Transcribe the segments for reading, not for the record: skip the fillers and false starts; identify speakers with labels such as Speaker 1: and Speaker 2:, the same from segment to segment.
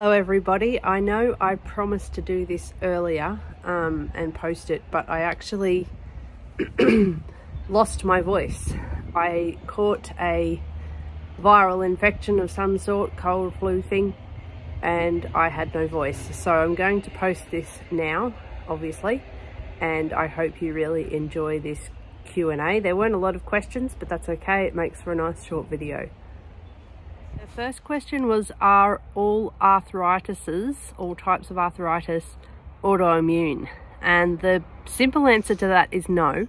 Speaker 1: Hello everybody. I know I promised to do this earlier and post it, but I actually lost my voice. I caught a viral infection of some sort, cold, flu thing, and I had no voice. So I'm going to post this now, obviously, and I hope you really enjoy this Q&A. There weren't a lot of questions, but that's okay. It makes for a nice short video. The first question was, are all arthritises, all types of arthritis, autoimmune? And the simple answer to that is no.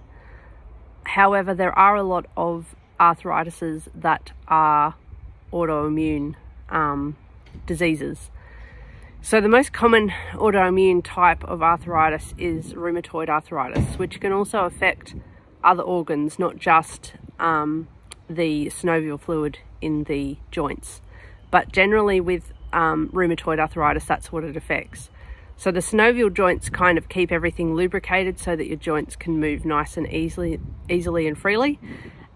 Speaker 1: However, there are a lot of arthritises that are autoimmune diseases. So the most common autoimmune type of arthritis is rheumatoid arthritis, which can also affect other organs, not just the synovial fluid in the joints, but generally with rheumatoid arthritis, that's what it affects. So the synovial joints kind of keep everything lubricated so that your joints can move nice and easily and freely,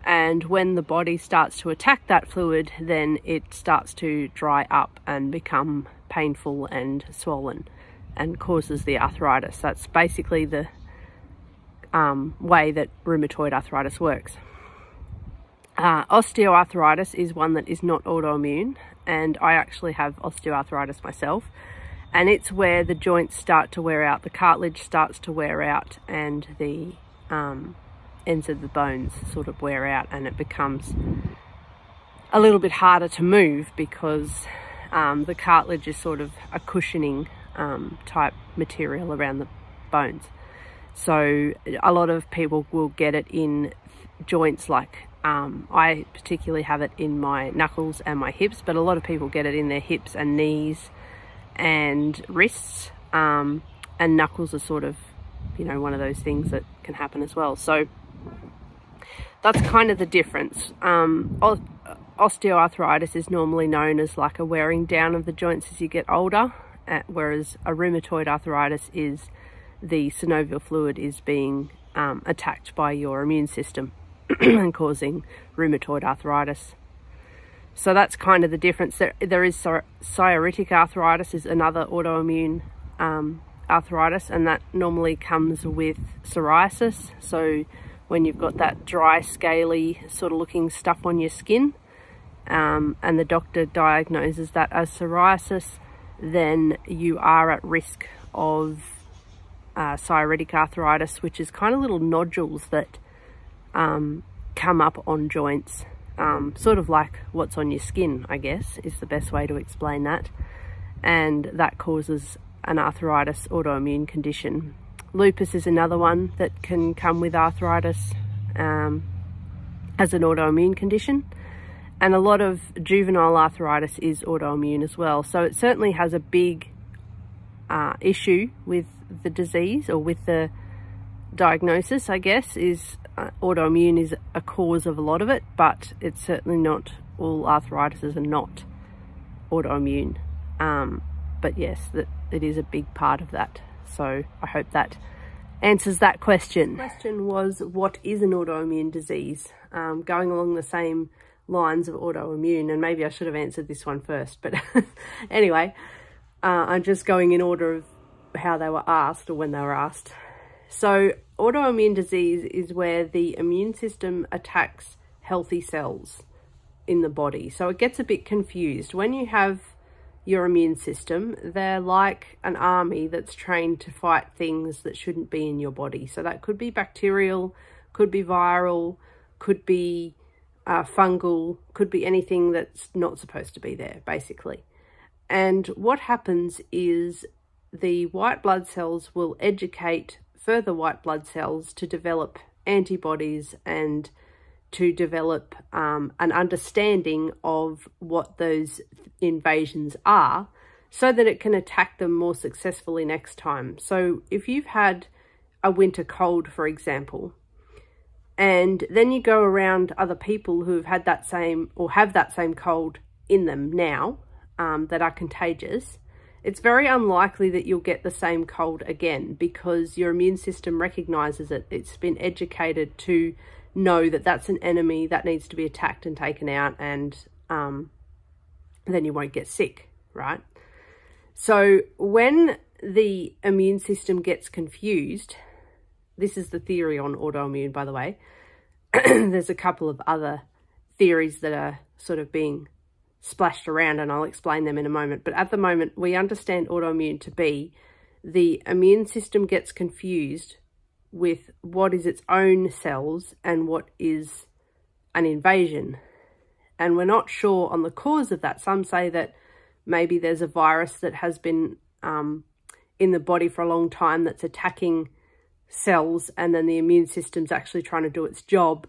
Speaker 1: and when the body starts to attack that fluid, then it starts to dry up and become painful and swollen and causes the arthritis. That's basically the way that rheumatoid arthritis works. Osteoarthritis is one that is not autoimmune, and I actually have osteoarthritis myself, and it's where the joints start to wear out, the cartilage starts to wear out, and the ends of the bones sort of wear out, and it becomes a little bit harder to move because the cartilage is sort of a cushioning type material around the bones. So a lot of people will get it in joints like I particularly have it in my knuckles and my hips, but a lot of people get it in their hips and knees and wrists, and knuckles are sort of, you know, one of those things that can happen as well. So that's kind of the difference. Osteoarthritis is normally known as like a wearing down of the joints as you get older, whereas a rheumatoid arthritis is the synovial fluid is being attacked by your immune system and causing rheumatoid arthritis. So that's kind of the difference. There is psoriatic arthritis, is another autoimmune arthritis, and that normally comes with psoriasis. So when you've got that dry, scaly sort of looking stuff on your skin, and the doctor diagnoses that as psoriasis, then you are at risk of psoriatic arthritis, which is kind of little nodules that come up on joints, sort of like what's on your skin, I guess, is the best way to explain that. And that causes an arthritis autoimmune condition. Lupus is another one that can come with arthritis as an autoimmune condition. And a lot of juvenile arthritis is autoimmune as well. So it certainly has a big issue with the disease, or with the diagnosis, I guess, is autoimmune is a cause of a lot of it, but it's certainly not all arthritises are not autoimmune. But yes, it is a big part of that. So I hope that answers that question. The question was, what is an autoimmune disease? Going along the same lines of autoimmune, and maybe I should have answered this one first, but anyway, I'm just going in order of how they were asked, or when they were asked. So autoimmune disease is where the immune system attacks healthy cells in the body. So it gets a bit confused. When you have your immune system, they're like an army that's trained to fight things that shouldn't be in your body. So that could be bacterial, could be viral, could be fungal, could be anything that's not supposed to be there, basically. And what happens is the white blood cells will educate further white blood cells to develop antibodies and to develop an understanding of what those invasions are, so that it can attack them more successfully next time. So if you've had a winter cold, for example, and then you go around other people who've had that same, or have that same cold in them now, that are contagious, it's very unlikely that you'll get the same cold again, because your immune system recognizes it. It's been educated to know that that's an enemy that needs to be attacked and taken out, and then you won't get sick, right? So when the immune system gets confused, this is the theory on autoimmune, by the way. There's a couple of other theories that are sort of being splashed around, and I'll explain them in a moment. But at the moment, we understand autoimmune to be the immune system gets confused with what is its own cells and what is an invasion. And we're not sure on the cause of that. Some say that maybe there's a virus that has been in the body for a long time that's attacking cells, and then the immune system's actually trying to do its job,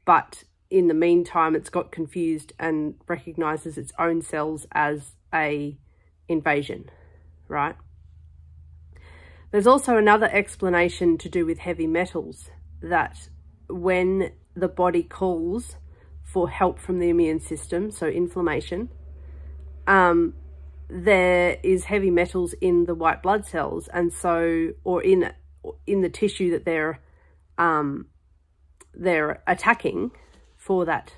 Speaker 1: but in the meantime it's got confused and recognizes its own cells as a invasion, right? There's also another explanation to do with heavy metals, that when the body calls for help from the immune system, so inflammation, there is heavy metals in the white blood cells, and so, or in the tissue that they're attacking for that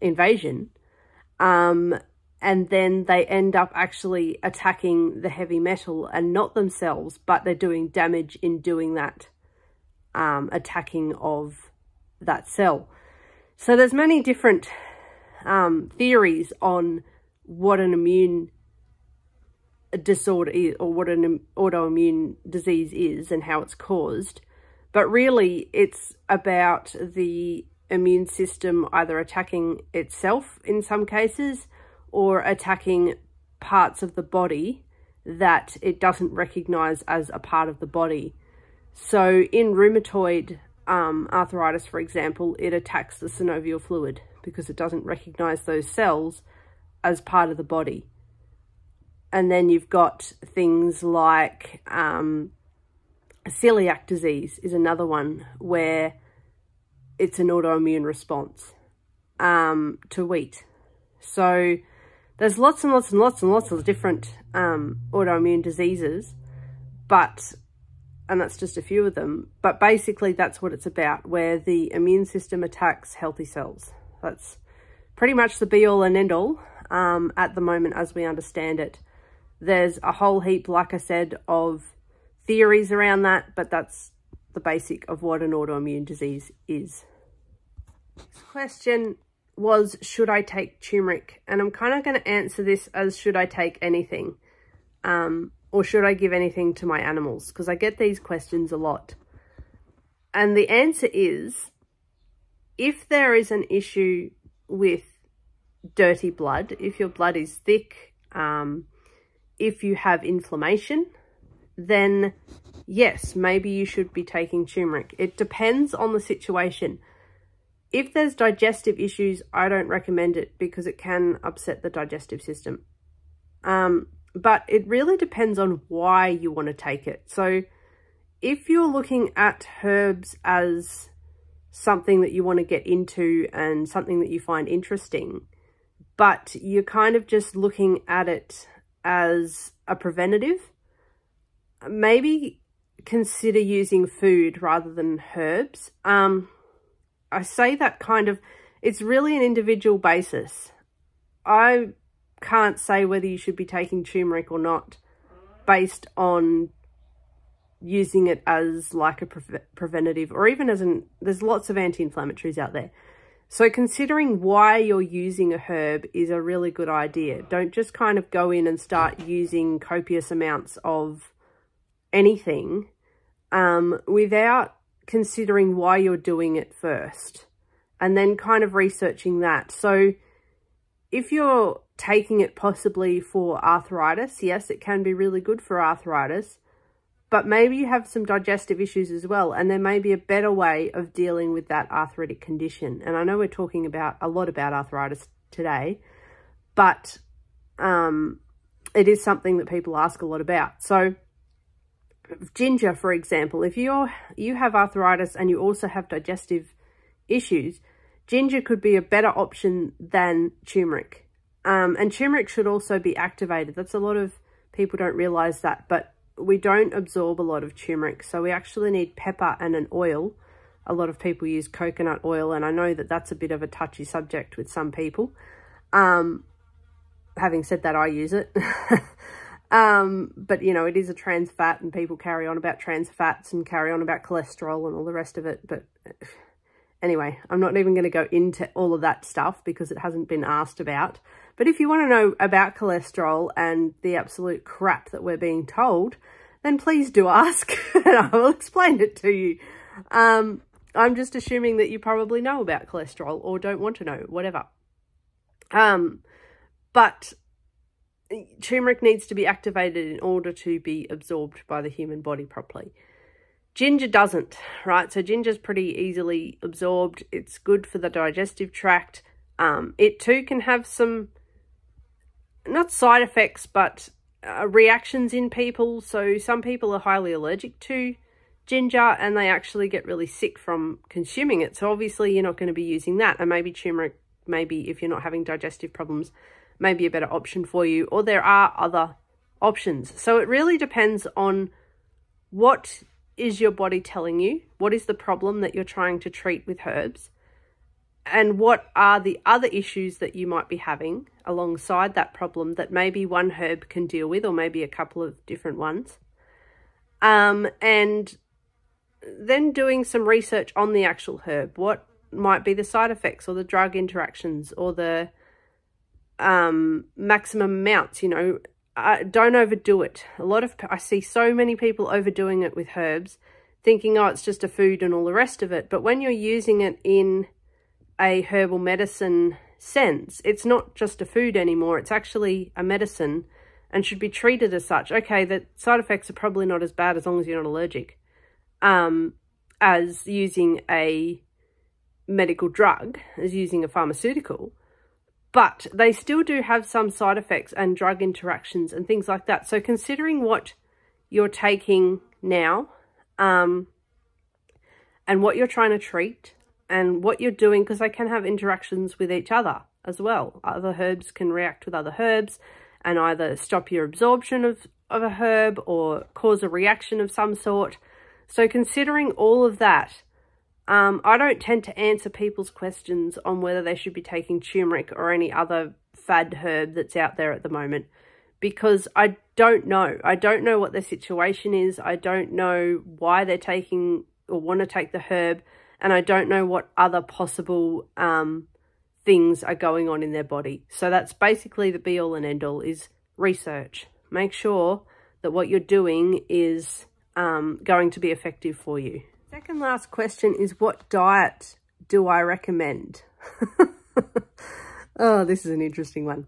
Speaker 1: invasion, and then they end up actually attacking the heavy metal and not themselves, but they're doing damage in doing that attacking of that cell. So there's many different theories on what an immune disorder is, or what an autoimmune disease is and how it's caused. But really it's about the immune system either attacking itself in some cases, or attacking parts of the body that it doesn't recognize as a part of the body. So in rheumatoid arthritis, for example, it attacks the synovial fluid because it doesn't recognize those cells as part of the body. And then you've got things like celiac disease is another one where it's an autoimmune response to wheat. So there's lots and lots and lots and lots of different autoimmune diseases, and that's just a few of them. But basically that's what it's about, where the immune system attacks healthy cells. That's pretty much the be all and end all at the moment as we understand it. There's a whole heap, like I said, of theories around that, but that's the basic of what an autoimmune disease is. This question was, should I take turmeric? And I'm kind of going to answer this as, should I take anything? Or should I give anything to my animals? Because I get these questions a lot. And the answer is, if there is an issue with dirty blood, if your blood is thick, if you have inflammation, then yes, maybe you should be taking turmeric. It depends on the situation. If there's digestive issues, I don't recommend it because it can upset the digestive system. But it really depends on why you want to take it. So if you're looking at herbs as something that you want to get into and something that you find interesting, but you're kind of just looking at it as a preventative, maybe consider using food rather than herbs. I say that kind of, it's really an individual basis. I can't say whether you should be taking turmeric or not based on using it as like a preventative, or even as there's lots of anti-inflammatories out there. So considering why you're using a herb is a really good idea. Don't just kind of go in and start using copious amounts of anything without considering why you're doing it first, and then kind of researching that. So if you're taking it possibly for arthritis, yes, it can be really good for arthritis, but maybe you have some digestive issues as well, and there may be a better way of dealing with that arthritic condition. And I know we're talking about a lot about arthritis today, but it is something that people ask a lot about. So ginger, for example, if you have arthritis and you also have digestive issues, ginger could be a better option than turmeric. And turmeric should also be activated. That's a lot of people don't realize that, but we don't absorb a lot of turmeric. So we actually need pepper and an oil. A lot of people use coconut oil, and I know that that's a bit of a touchy subject with some people. Having said that, I use it. But, you know, it is a trans fat, and people carry on about trans fats and carry on about cholesterol and all the rest of it. But anyway, I'm not even going to go into all of that stuff because it hasn't been asked about. But if you want to know about cholesterol and the absolute crap that we're being told, then please do ask and I will explain it to you. I'm just assuming that you probably know about cholesterol or don't want to know, whatever. But turmeric needs to be activated in order to be absorbed by the human body properly. Ginger doesn't, right? So ginger's pretty easily absorbed. It's good for the digestive tract. It too can have some, not side effects, but reactions in people. So some people are highly allergic to ginger and they actually get really sick from consuming it. So obviously you're not going to be using that. And maybe turmeric, maybe if you're not having digestive problems, maybe a better option for you. Or there are other options. So it really depends on what is your body telling you? What is the problem that you're trying to treat with herbs? And what are the other issues that you might be having alongside that problem that maybe one herb can deal with, or maybe a couple of different ones? And then doing some research on the actual herb. What might be the side effects or the drug interactions or the maximum amounts, you know? Don't overdo it. I see so many people overdoing it with herbs, thinking, oh, it's just a food and all the rest of it. But when you're using it in a herbal medicine sense, it's not just a food anymore. It's actually a medicine and should be treated as such. Okay, the side effects are probably not as bad as long as you're not allergic, as using a medical drug, as using a pharmaceutical. But they still do have some side effects and drug interactions and things like that. So considering what you're taking now, and what you're trying to treat and what you're doing, because they can have interactions with each other as well. Other herbs can react with other herbs and either stop your absorption of a herb or cause a reaction of some sort. So considering all of that, I don't tend to answer people's questions on whether they should be taking turmeric or any other fad herb that's out there at the moment, because I don't know. I don't know what their situation is. I don't know why they're taking or want to take the herb, and I don't know what other possible things are going on in their body. So that's basically the be all and end all, is research. Make sure that what you're doing is going to be effective for you. Second last question is, what diet do I recommend? Oh, this is an interesting one.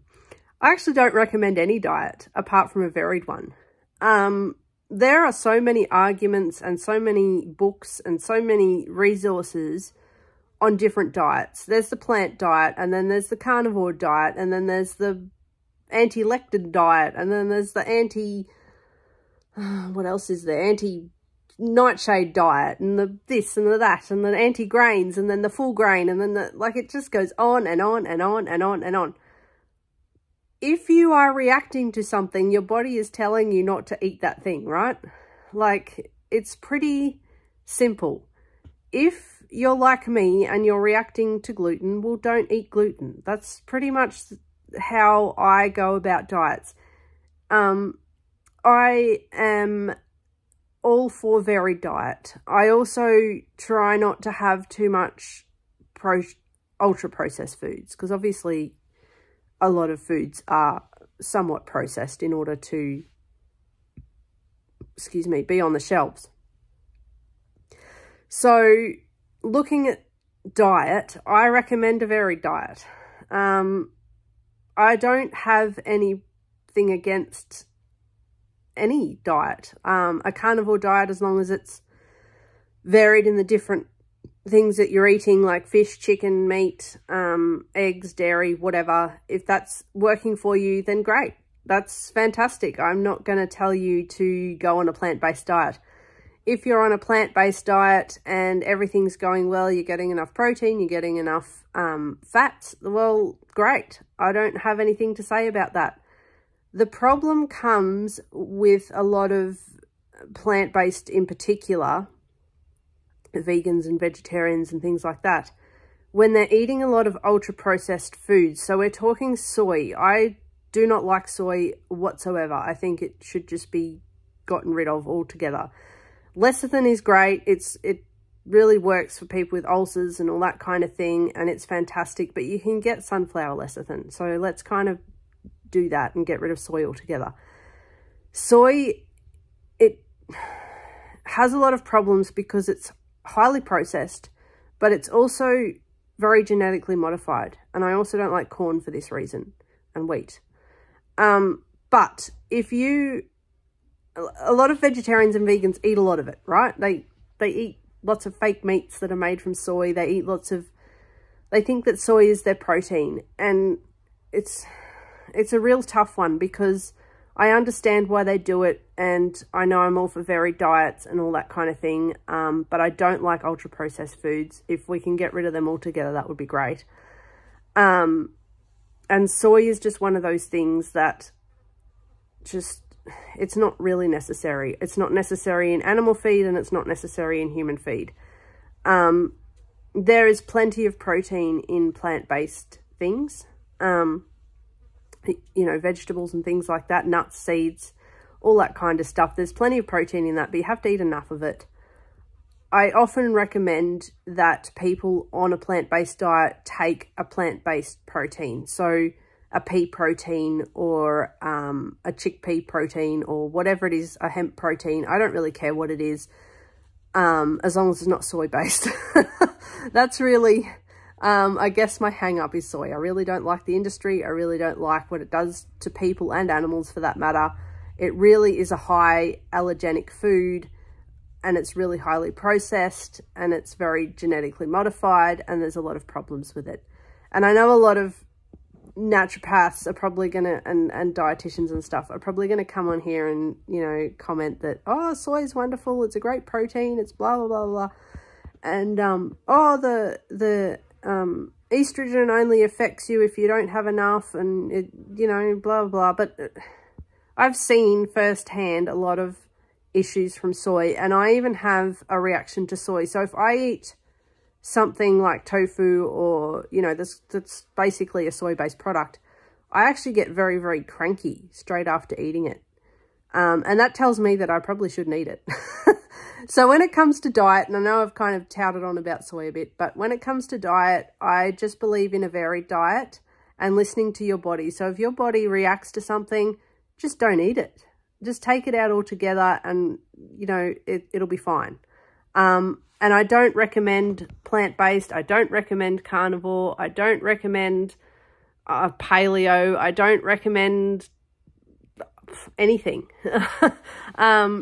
Speaker 1: I actually don't recommend any diet apart from a varied one. There are so many arguments and so many books and so many resources on different diets. There's the plant diet, and then there's the carnivore diet, and then there's the anti-lectin diet, and then there's the what else is there? Anti-nightshade diet, and the this and the that, and the anti-grains, and then the full grain, and then like it just goes on and on and on and on and on. If you are reacting to something, your body is telling you not to eat that thing, right? Like, it's pretty simple. If you're like me and you're reacting to gluten, well, don't eat gluten. That's pretty much how I go about diets. I am all for varied diet. I also try not to have too much ultra-processed foods, because obviously a lot of foods are somewhat processed in order to, be on the shelves. So looking at diet, I recommend a varied diet. I don't have anything against any diet. A carnivore diet, as long as it's varied in the different things that you're eating, like fish, chicken, meat, eggs, dairy, whatever. If that's working for you, then great. That's fantastic. I'm not going to tell you to go on a plant-based diet. If you're on a plant-based diet and everything's going well, you're getting enough protein, you're getting enough fats, well, great. I don't have anything to say about that. The problem comes with a lot of plant-based, in particular, vegans and vegetarians and things like that, when they're eating a lot of ultra-processed foods. So we're talking soy. I do not like soy whatsoever. I think it should just be gotten rid of altogether. Lecithin is great. It really works for people with ulcers and all that kind of thing, and it's fantastic, but you can get sunflower lecithin. So let's kind of do that and get rid of soy altogether. Soy, it has a lot of problems because it's highly processed, but it's also very genetically modified. And I also don't like corn for this reason, and wheat. But if you, a lot of vegetarians and vegans eat a lot of it, right? They eat lots of fake meats that are made from soy. They eat lots of, they think that soy is their protein. And it's a real tough one, because I understand why they do it, and I know I'm all for varied diets and all that kind of thing, but I don't like ultra-processed foods. If we can get rid of them altogether, that would be great. And soy is just one of those things that just, it's not really necessary. It's not necessary in animal feed, and it's not necessary in human feed. There is plenty of protein in plant-based things. You know, vegetables and things like that, nuts, seeds, all that kind of stuff. There's plenty of protein in that, but you have to eat enough of it. I often recommend that people on a plant-based diet take a plant-based protein. So a pea protein, or a chickpea protein, or whatever it is, a hemp protein. I don't really care what it is, as long as it's not soy-based. That's really... I guess my hang up is soy. I really don't like the industry. I really don't like what it does to people and animals for that matter. It really is a high allergenic food, and it's really highly processed, and it's very genetically modified, and there's a lot of problems with it. And I know a lot of naturopaths are probably going to, and dietitians and stuff are probably going to come on here and, you know, comment that, oh, soy is wonderful. It's a great protein. It's blah, blah, blah, blah. And, oh, the estrogen only affects you if you don't have enough, and it, you know, blah, blah, blah. But I've seen firsthand a lot of issues from soy, and I even have a reaction to soy. So if I eat something like tofu, or, you know, that's basically a soy-based product, I actually get very, very cranky straight after eating it. And that tells me that I probably shouldn't eat it. So when it comes to diet, and I know I've kind of touted on about soy a bit, but when it comes to diet, I just believe in a varied diet and listening to your body. So if your body reacts to something, just don't eat it. Just take it out altogether, and, you know, it'll be fine. And I don't recommend plant-based. I don't recommend carnivore. I don't recommend paleo. I don't recommend anything.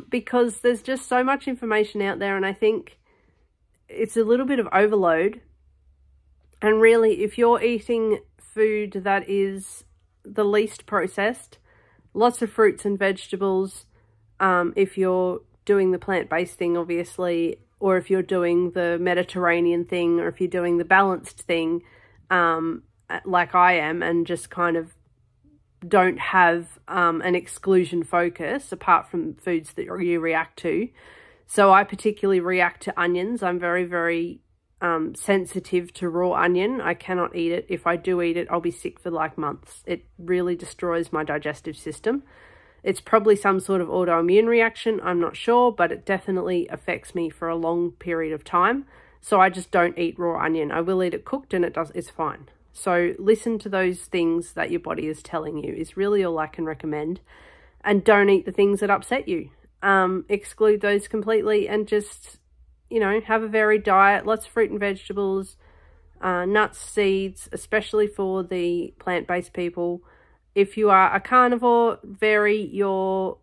Speaker 1: Because there's just so much information out there, and I think it's a little bit of overload. And really, if you're eating food that is the least processed, lots of fruits and vegetables, if you're doing the plant-based thing, obviously, or if you're doing the Mediterranean thing, or if you're doing the balanced thing, like I am, and just kind of don't have an exclusion focus apart from foods that you react to. So I particularly react to onions. I'm very, very sensitive to raw onion. I cannot eat it. If I do eat it, I'll be sick for like months. It really destroys my digestive system. It's probably some sort of autoimmune reaction. I'm not sure, but it definitely affects me for a long period of time. So I just don't eat raw onion. I will eat it cooked, and it's fine. So listen to those things that your body is telling you is really all I can recommend. And don't eat the things that upset you. Exclude those completely, and just, you know, have a varied diet. Lots of fruit and vegetables, nuts, seeds, especially for the plant-based people. If you are a carnivore, vary your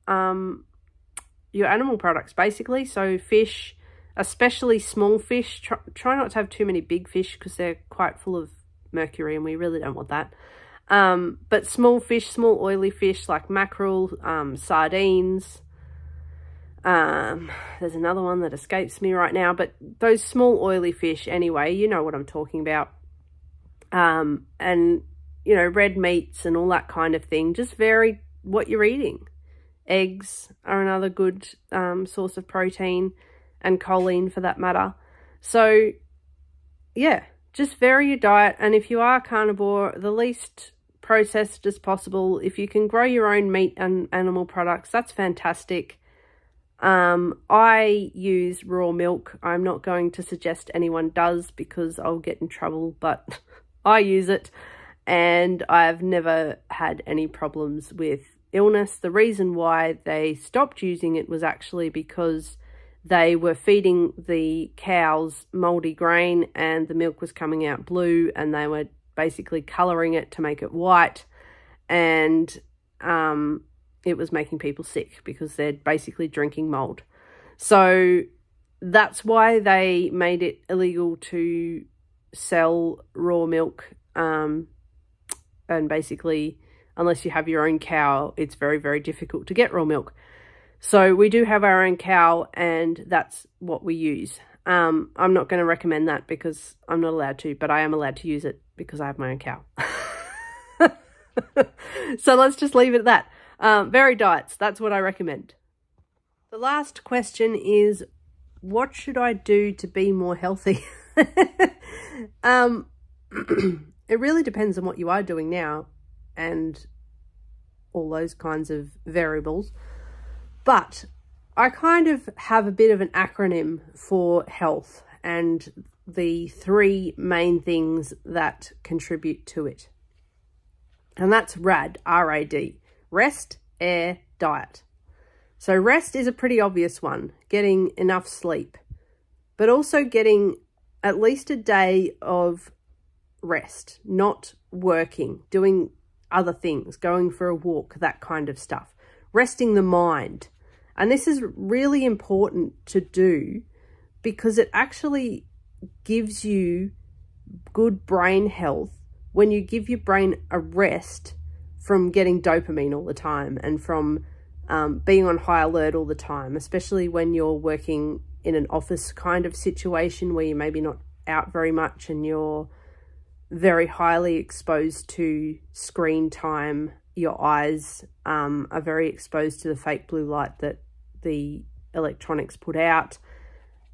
Speaker 1: animal products, basically. So fish, especially small fish. Try not to have too many big fish, because they're quite full of mercury, and we really don't want that. But small fish, small oily fish like mackerel, sardines. There's another one that escapes me right now, but those small oily fish anyway, you know what I'm talking about. And, you know, red meats and all that kind of thing. Just vary what you're eating. Eggs are another good source of protein, and choline for that matter. So, yeah, just vary your diet. And if you are carnivore, the least processed as possible. If you can grow your own meat and animal products, that's fantastic. I use raw milk. I'm not going to suggest anyone does because I'll get in trouble, but I use it and I've never had any problems with illness. The reason why they stopped using it was actually because they were feeding the cows moldy grain and the milk was coming out blue, and they were basically colouring it to make it white, and it was making people sick because they're basically drinking mold. So that's why they made it illegal to sell raw milk, and basically, unless you have your own cow, it's very, very difficult to get raw milk. So we do have our own cow, and that's what we use. I'm not going to recommend that because I'm not allowed to, but I am allowed to use it because I have my own cow. So let's just leave it at that. Varied diets, that's what I recommend. The last question is, what should I do to be more healthy? It really depends on what you are doing now and all those kinds of variables. But I kind of have a bit of an acronym for health and the 3 main things that contribute to it. And that's RAD, R-A-D, rest, air, diet. So rest is a pretty obvious one, getting enough sleep, but also getting at least a day of rest, not working, doing other things, going for a walk, that kind of stuff. Resting the mind. And this is really important to do because it actually gives you good brain health when you give your brain a rest from getting dopamine all the time and from being on high alert all the time, especially when you're working in an office kind of situation where you're maybe not out very much and you're very highly exposed to screen time. Your eyes are very exposed to the fake blue light that the electronics put out,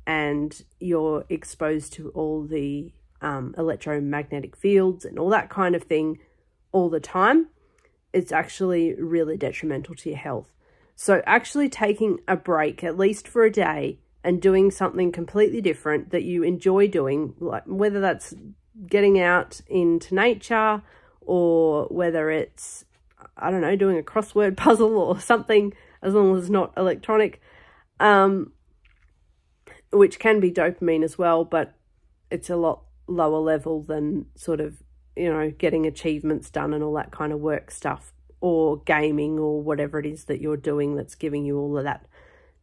Speaker 1: and you're exposed to all the electromagnetic fields and all that kind of thing all the time. It's actually really detrimental to your health. So actually taking a break, at least for a day, and doing something completely different that you enjoy doing, like whether that's getting out into nature or whether it's, I don't know, doing a crossword puzzle or something, as long as it's not electronic, which can be dopamine as well, but it's a lot lower level than sort of, you know, getting achievements done and all that kind of work stuff, or gaming or whatever it is that you're doing that's giving you all of that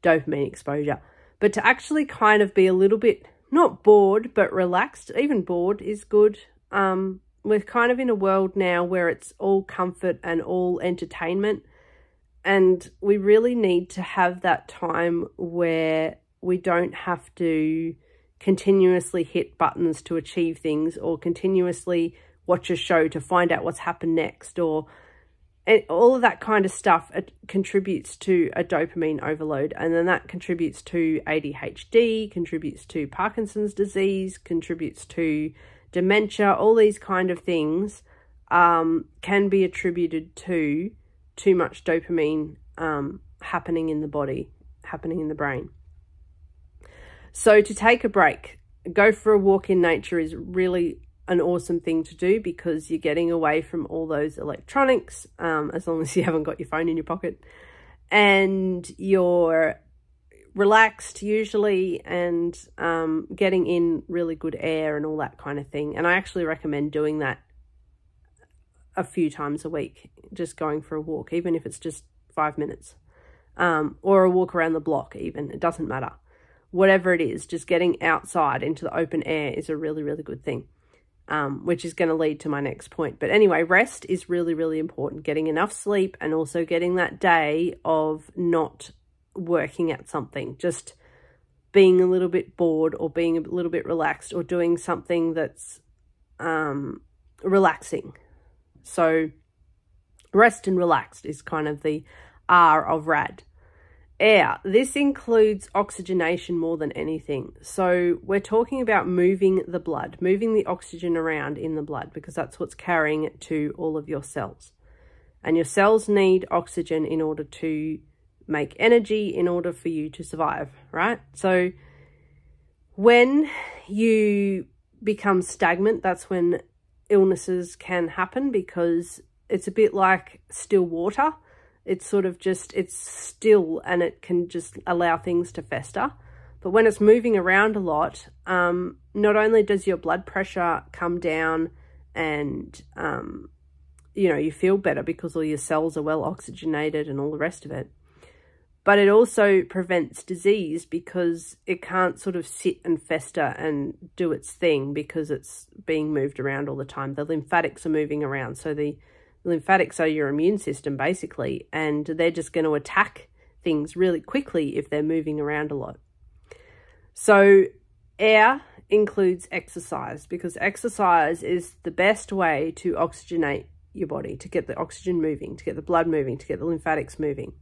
Speaker 1: dopamine exposure. But to actually kind of be a little bit, not bored, but relaxed. Even bored is good. We're kind of in a world now where it's all comfort and all entertainment. And we really need to have that time where we don't have to continuously hit buttons to achieve things, or continuously watch a show to find out what's happened next, or all of that kind of stuff. It contributes to a dopamine overload, and then that contributes to ADHD, contributes to Parkinson's disease, contributes to dementia. All these kind of things can be attributed to too much dopamine happening in the body, happening in the brain. So to take a break, go for a walk in nature is really an awesome thing to do, because you're getting away from all those electronics, as long as you haven't got your phone in your pocket, and you're relaxed usually, and getting in really good air and all that kind of thing. And I actually recommend doing that a few times a week, just going for a walk, even if it's just 5 minutes, or a walk around the block even, it doesn't matter. Whatever it is, just getting outside into the open air is a really, really good thing, which is going to lead to my next point. But anyway, rest is really, really important. Getting enough sleep, and also getting that day of not working at something, just being a little bit bored, or being a little bit relaxed, or doing something that's relaxing. So rest and relaxed is kind of the R of RAD. Air. This includes oxygenation more than anything. So we're talking about moving the blood, moving the oxygen around in the blood, because that's what's carrying it to all of your cells. And your cells need oxygen in order to make energy, in order for you to survive, right? So when you become stagnant, that's when illnesses can happen, because it's a bit like still water. It's sort of just, it's still, and it can just allow things to fester. But when it's moving around a lot, not only does your blood pressure come down and, you know, you feel better because all your cells are well oxygenated and all the rest of it, but it also prevents disease because it can't sort of sit and fester and do its thing because it's being moved around all the time. The lymphatics are moving around. So the lymphatics are your immune system, basically, and they're just going to attack things really quickly if they're moving around a lot. So air includes exercise, because exercise is the best way to oxygenate your body, to get the oxygen moving, to get the blood moving, to get the lymphatics moving.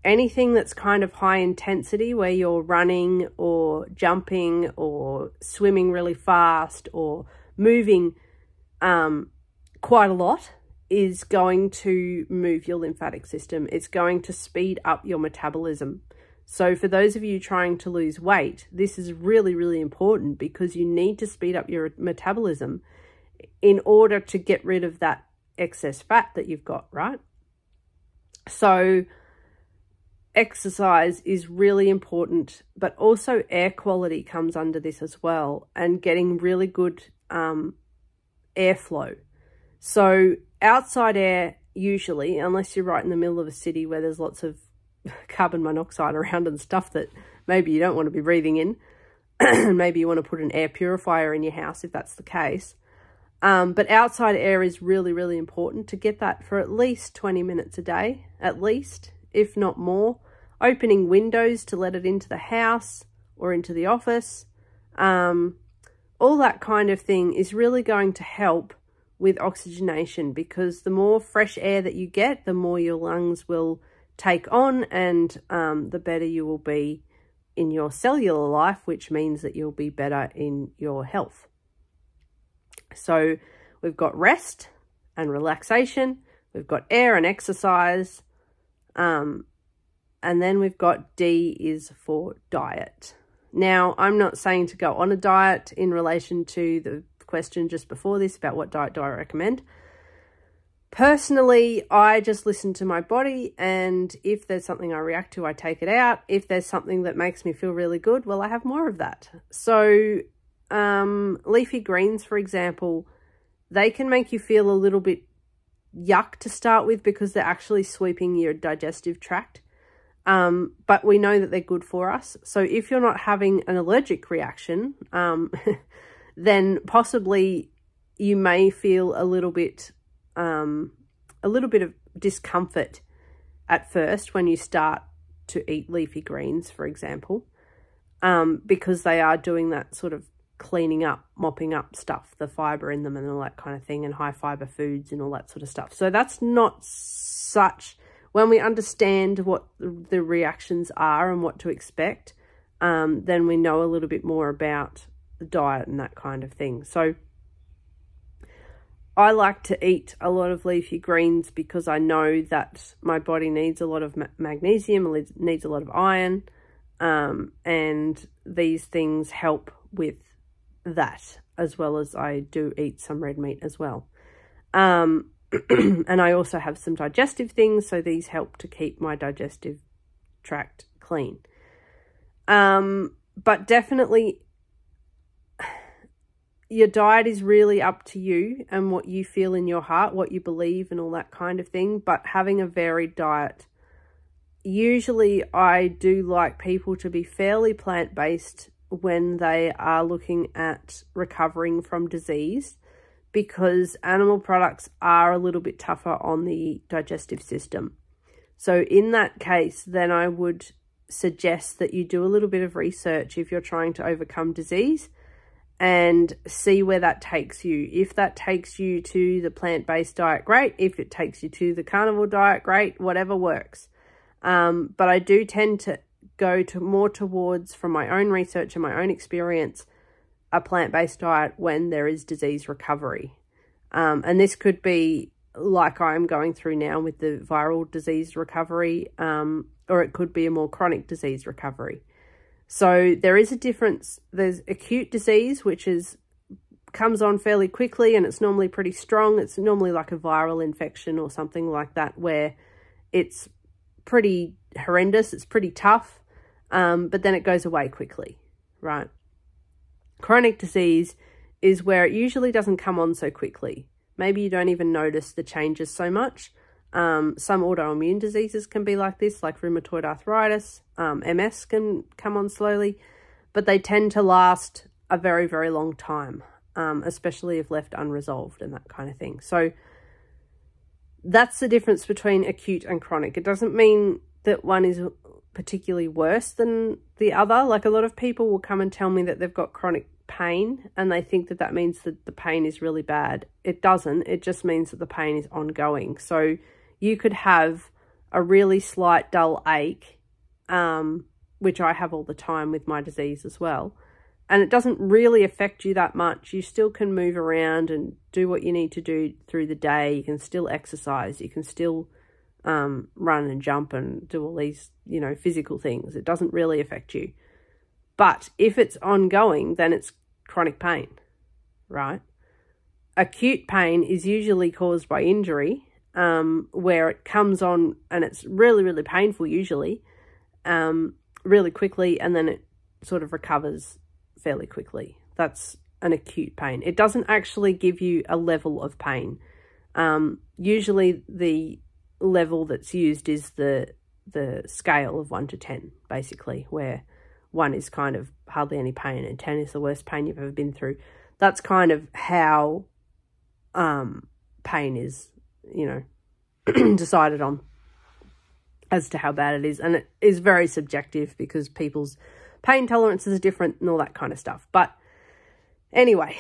Speaker 1: Anything that's kind of high intensity, where you're running or jumping or swimming really fast or moving quite a lot, is going to move your lymphatic system. It's going to speed up your metabolism. So for those of you trying to lose weight, this is really, really important, because you need to speed up your metabolism in order to get rid of that excess fat that you've got, right? So exercise is really important, but also air quality comes under this as well, and getting really good airflow. So outside air, usually, unless you're right in the middle of a city where there's lots of carbon monoxide around and stuff that maybe you don't want to be breathing in, maybe you want to put an air purifier in your house if that's the case. But outside air is really, really important, to get that for at least 20 minutes a day, at least, if not more. Opening windows to let it into the house or into the office, all that kind of thing is really going to help with oxygenation, because the more fresh air that you get, the more your lungs will take on, and the better you will be in your cellular life, which means that you'll be better in your health. So we've got rest and relaxation, we've got air and exercise, and then we've got D is for diet. Now, I'm not saying to go on a diet in relation to the question just before this about what diet do I recommend. Personally, I just listen to my body, and if there's something I react to, I take it out. If there's something that makes me feel really good, well, I have more of that. So leafy greens, for example, they can make you feel a little bit yuck to start with, because they're actually sweeping your digestive tract. But we know that they're good for us. So if you're not having an allergic reaction, then possibly you may feel a little bit of discomfort at first when you start to eat leafy greens, for example, because they are doing that sort of cleaning up, mopping up stuff, the fiber in them and all that kind of thing, and high fiber foods and all that sort of stuff. So that's not such, when we understand what the reactions are and what to expect, then we know a little bit more about the diet and that kind of thing. So I like to eat a lot of leafy greens because I know that my body needs a lot of magnesium, needs a lot of iron, and these things help with that, as well as I do eat some red meat as well. And I also have some digestive things, so these help to keep my digestive tract clean. But definitely, your diet is really up to you and what you feel in your heart, what you believe and all that kind of thing. But having a varied diet, usually I do like people to be fairly plant-based when they are looking at recovering from disease, because animal products are a little bit tougher on the digestive system. So in that case, then I would suggest that you do a little bit of research if you're trying to overcome disease, and see where that takes you. If that takes you to the plant-based diet, great. If it takes you to the carnivore diet, great. Whatever works. But I do tend to go to more towards, from my own research and my own experience, a plant-based diet when there is disease recovery. And this could be like I'm going through now with the viral disease recovery, or it could be a more chronic disease recovery. So there is a difference. There's acute disease, which comes on fairly quickly, and it's normally pretty strong. It's normally like a viral infection or something like that, where it's pretty horrendous. It's pretty tough, but then it goes away quickly, right? Chronic disease is where it usually doesn't come on so quickly. Maybe you don't even notice the changes so much. Some autoimmune diseases can be like this, like rheumatoid arthritis. MS can come on slowly, but they tend to last a very, very long time, especially if left unresolved and that kind of thing. So that's the difference between acute and chronic. It doesn't mean that one is particularly worse than the other. Like, a lot of people will come and tell me that they've got chronic pain and they think that that means that the pain is really bad. It doesn't. It just means that the pain is ongoing. So you could have a really slight dull ache, which I have all the time with my disease as well, and it doesn't really affect you that much. You still can move around and do what you need to do through the day. You can still exercise. You can still run and jump and do all these, physical things. It doesn't really affect you. But if it's ongoing, then it's chronic pain, right? Acute pain is usually caused by injury, where it comes on and it's really, really painful usually, really quickly, and then it sort of recovers fairly quickly. That's an acute pain. It doesn't actually give you a level of pain. Usually the level that's used is the scale of 1 to 10, basically, where 1 is kind of hardly any pain and 10 is the worst pain you've ever been through. That's kind of how pain is, decided on as to how bad it is. And it is very subjective because people's pain tolerances are different and all that kind of stuff. But anyway,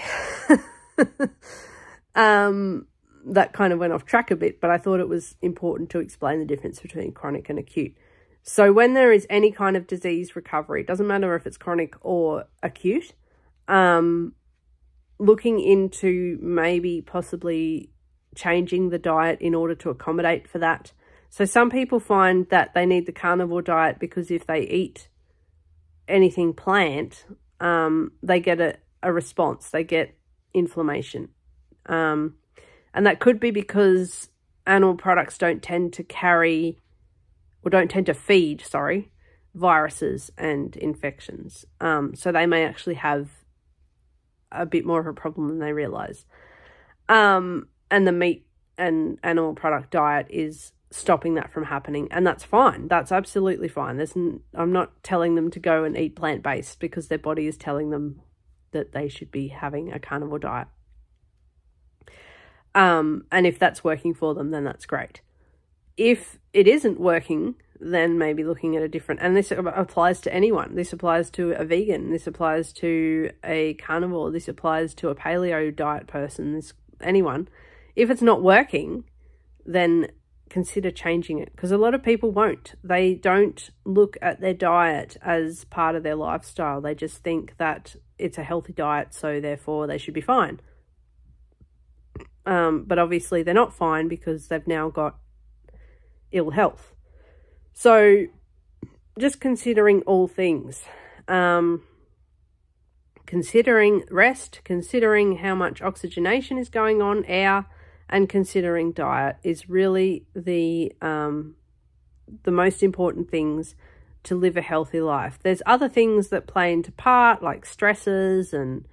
Speaker 1: that kind of went off track a bit, but I thought it was important to explain the difference between chronic and acute. So when there is any kind of disease recovery, it doesn't matter if it's chronic or acute, looking into maybe possibly changing the diet in order to accommodate for that. So some people find that they need the carnivore diet because if they eat anything plant, they get a response, they get inflammation. And that could be because animal products don't tend to feed viruses and infections. So they may actually have a bit more of a problem than they realize. And the meat and animal product diet is stopping that from happening, and that's fine. That's absolutely fine. I'm not telling them to go and eat plant-based because their body is telling them that they should be having a carnivore diet. And if that's working for them, then that's great. If it isn't working, then maybe looking at a different, and this applies to anyone. This applies to a vegan. This applies to a carnivore. This applies to a paleo diet person, anyone. If it's not working, then consider changing it, because a lot of people won't. They don't look at their diet as part of their lifestyle. They just think that it's a healthy diet, so therefore they should be fine. But obviously they're not fine because they've now got ill health. So just considering all things, considering rest, considering how much oxygenation is going on, air, and considering diet is really the most important things to live a healthy life. There's other things that play into part, like stresses and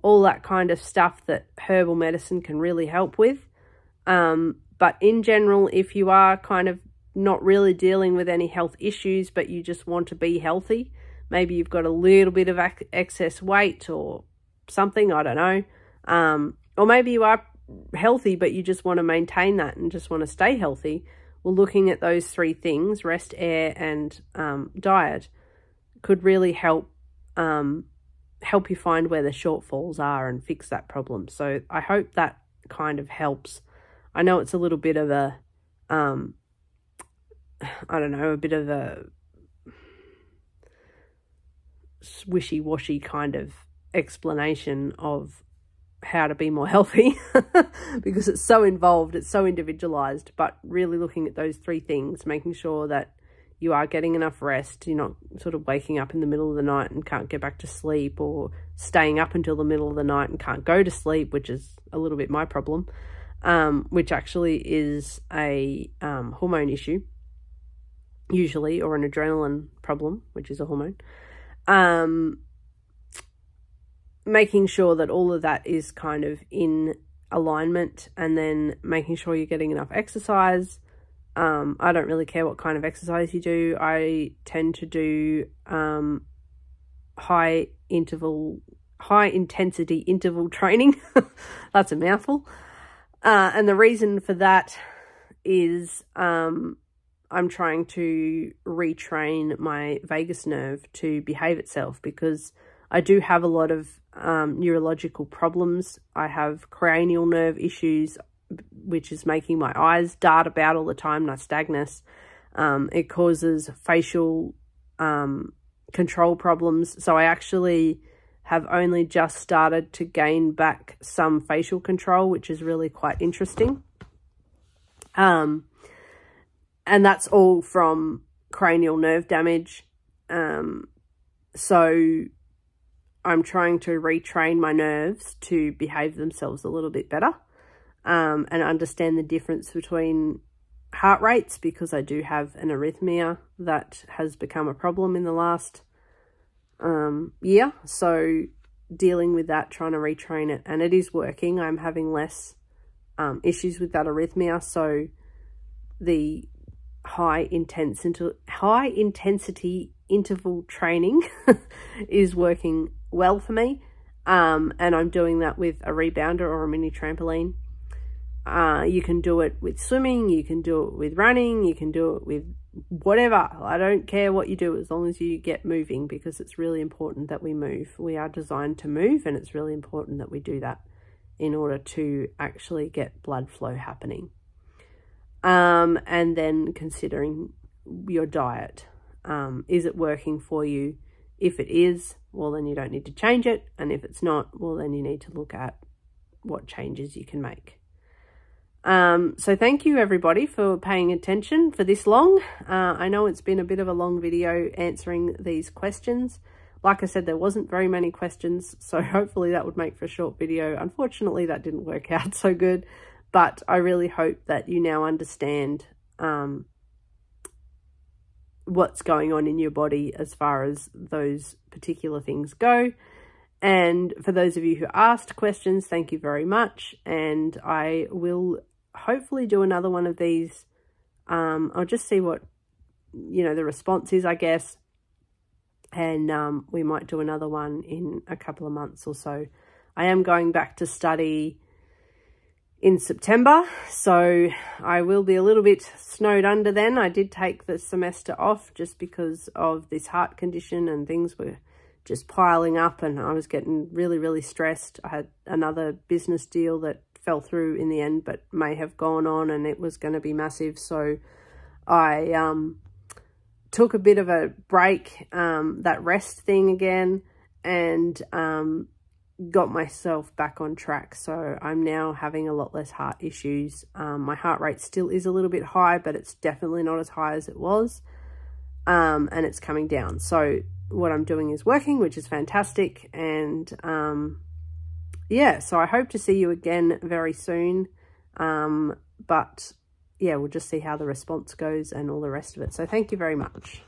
Speaker 1: all that kind of stuff that herbal medicine can really help with. But in general, if you are kind of not really dealing with any health issues, but you just want to be healthy, maybe you've got a little bit of excess weight or something, I don't know. Or maybe you are healthy, but you just want to maintain that and just want to stay healthy. Well, looking at those 3 things, rest, air, and diet, could really help you find where the shortfalls are and fix that problem. So I hope that kind of helps. I know it's a little bit of I don't know, a bit of a wishy-washy kind of explanation of how to be more healthy because it's so involved, it's so individualized, but really looking at those 3 things, making sure that you are getting enough rest, you're not sort of waking up in the middle of the night and can't get back to sleep, or staying up until the middle of the night and can't go to sleep, which is a little bit my problem, which actually is a hormone issue usually, or an adrenaline problem, which is a hormone. Making sure that all of that is kind of in alignment, and then making sure you're getting enough exercise. I don't really care what kind of exercise you do. I tend to do high intensity interval training. That's a mouthful. And the reason for that is I'm trying to retrain my vagus nerve to behave itself, because I do have a lot of neurological problems. I have cranial nerve issues, which is making my eyes dart about all the time, nastiness. It causes facial control problems. So I actually have only just started to gain back some facial control, which is really quite interesting. And that's all from cranial nerve damage. So I'm trying to retrain my nerves to behave themselves a little bit better, and understand the difference between heart rates, because I do have an arrhythmia that has become a problem in the last year. So dealing with that, trying to retrain it, and it is working. I'm having less issues with that arrhythmia. So the high intensity interval training is working well for me, and I'm doing that with a rebounder or a mini trampoline. You can do it with swimming, you can do it with running, you can do it with whatever. I don't care what you do, as long as you get moving, because it's really important that we move. We are designed to move, and it's really important that we do that in order to actually get blood flow happening. And then considering your diet. Is it working for you? If it is, well, then you don't need to change it. And if it's not, well, then you need to look at what changes you can make. So thank you everybody for paying attention for this long. I know it's been a bit of a long video answering these questions. Like I said, there wasn't very many questions, so hopefully that would make for a short video. Unfortunately, that didn't work out so good, but I really hope that you now understand what's going on in your body as far as those particular things go. And for those of you who asked questions, thank you very much. And I will hopefully do another one of these. I'll just see what, the response is, I guess. And we might do another one in a couple of months or so. I am going back to study in September, so I will be a little bit snowed under then. I did take the semester off just because of this heart condition, and things were just piling up, and I was getting really, really stressed. I had another business deal that fell through in the end, but may have gone on, and it was going to be massive. So I took a bit of a break, that rest thing again, and got myself back on track. So I'm now having a lot less heart issues. My heart rate still is a little bit high, but it's definitely not as high as it was, and it's coming down. So what I'm doing is working, which is fantastic. And yeah, so I hope to see you again very soon, but yeah, we'll just see how the response goes and all the rest of it. So thank you very much.